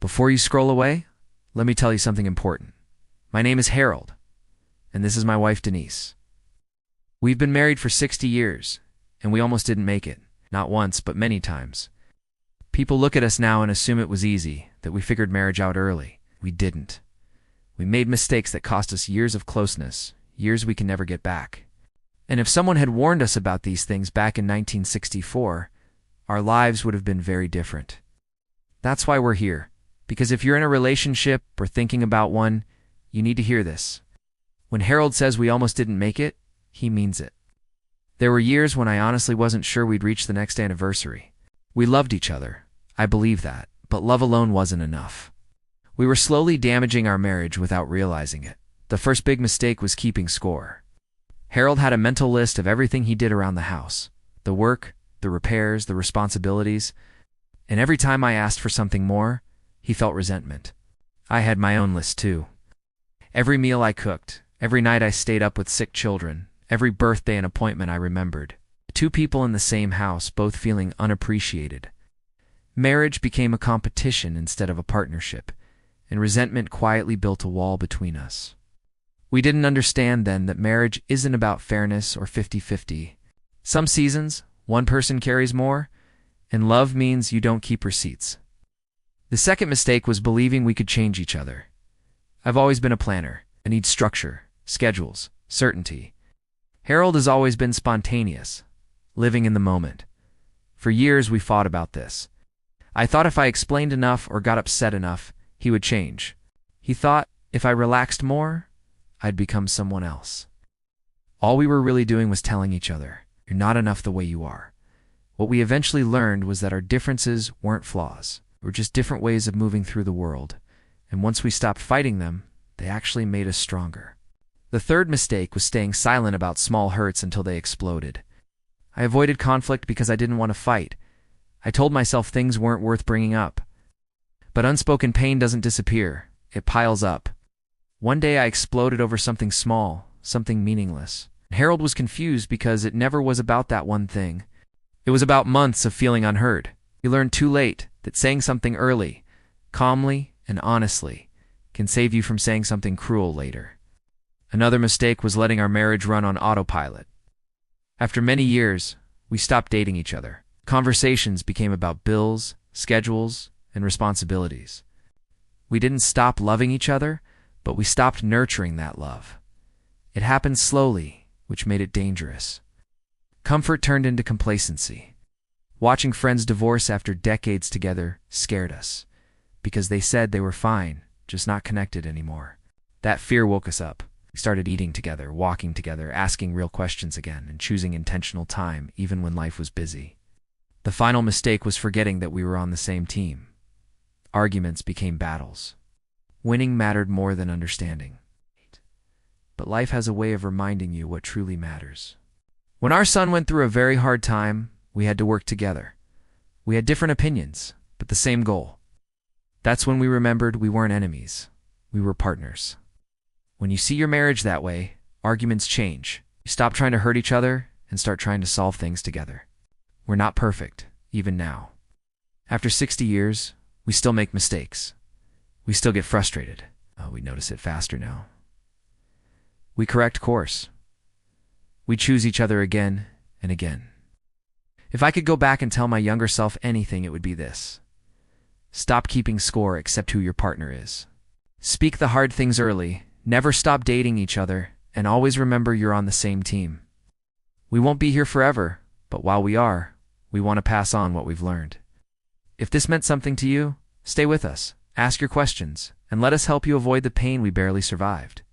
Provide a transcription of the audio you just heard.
Before you scroll away, let me tell you something important. My name is Harold, and this is my wife Denise. We've been married for 60 years, and we almost didn't make it. Not once, but many times. People look at us now and assume it was easy, that we figured marriage out early. We didn't. We made mistakes that cost us years of closeness, years we can never get back. And if someone had warned us about these things back in 1964, our lives would have been very different. That's why we're here, because if you're in a relationship or thinking about one, you need to hear this. When Harold says we almost didn't make it, he means it. There were years when I honestly wasn't sure we'd reach the next anniversary. We loved each other, I believe that, but love alone wasn't enough. We were slowly damaging our marriage without realizing it. The first big mistake was keeping score. Harold had a mental list of everything he did around the house. The work, the repairs, the responsibilities. And every time I asked for something more, he felt resentment. I had my own list too. Every meal I cooked, every night I stayed up with sick children, every birthday and appointment I remembered. Two people in the same house, both feeling unappreciated. Marriage became a competition instead of a partnership, and resentment quietly built a wall between us. We didn't understand then that marriage isn't about fairness or 50-50. Some seasons, one person carries more, and love means you don't keep receipts. The second mistake was believing we could change each other. I've always been a planner. I need structure, schedules, certainty. Harold has always been spontaneous, living in the moment. For years we fought about this. I thought if I explained enough or got upset enough, he would change. He thought if I relaxed more, I'd become someone else. All we were really doing was telling each other, you're not enough the way you are. What we eventually learned was that our differences weren't flaws. They were just different ways of moving through the world. And once we stopped fighting them, they actually made us stronger. The third mistake was staying silent about small hurts until they exploded. I avoided conflict because I didn't want to fight. I told myself things weren't worth bringing up. But unspoken pain doesn't disappear. It piles up. One day I exploded over something small, something meaningless. Harold was confused because it never was about that one thing. It was about months of feeling unheard. He learned too late that saying something early, calmly and honestly, can save you from saying something cruel later. Another mistake was letting our marriage run on autopilot. After many years, we stopped dating each other. Conversations became about bills, schedules, and responsibilities. We didn't stop loving each other, but we stopped nurturing that love. It happened slowly, which made it dangerous. Comfort turned into complacency. Watching friends divorce after decades together scared us, because they said they were fine, just not connected anymore. That fear woke us up. We started eating together, walking together, asking real questions again, and choosing intentional time even when life was busy. The final mistake was forgetting that we were on the same team. Arguments became battles. Winning mattered more than understanding. But life has a way of reminding you what truly matters. When our son went through a very hard time, we had to work together. We had different opinions, but the same goal. That's when we remembered we weren't enemies. We were partners. When you see your marriage that way, arguments change. You stop trying to hurt each other and start trying to solve things together. We're not perfect, even now. After 60 years, we still make mistakes. We still get frustrated. Oh, we notice it faster now. We correct course. We choose each other again and again. If I could go back and tell my younger self anything, it would be this. Stop keeping score except who your partner is. Speak the hard things early, never stop dating each other, and always remember you're on the same team. We won't be here forever, but while we are, we want to pass on what we've learned. If this meant something to you, stay with us, ask your questions, and let us help you avoid the pain we barely survived.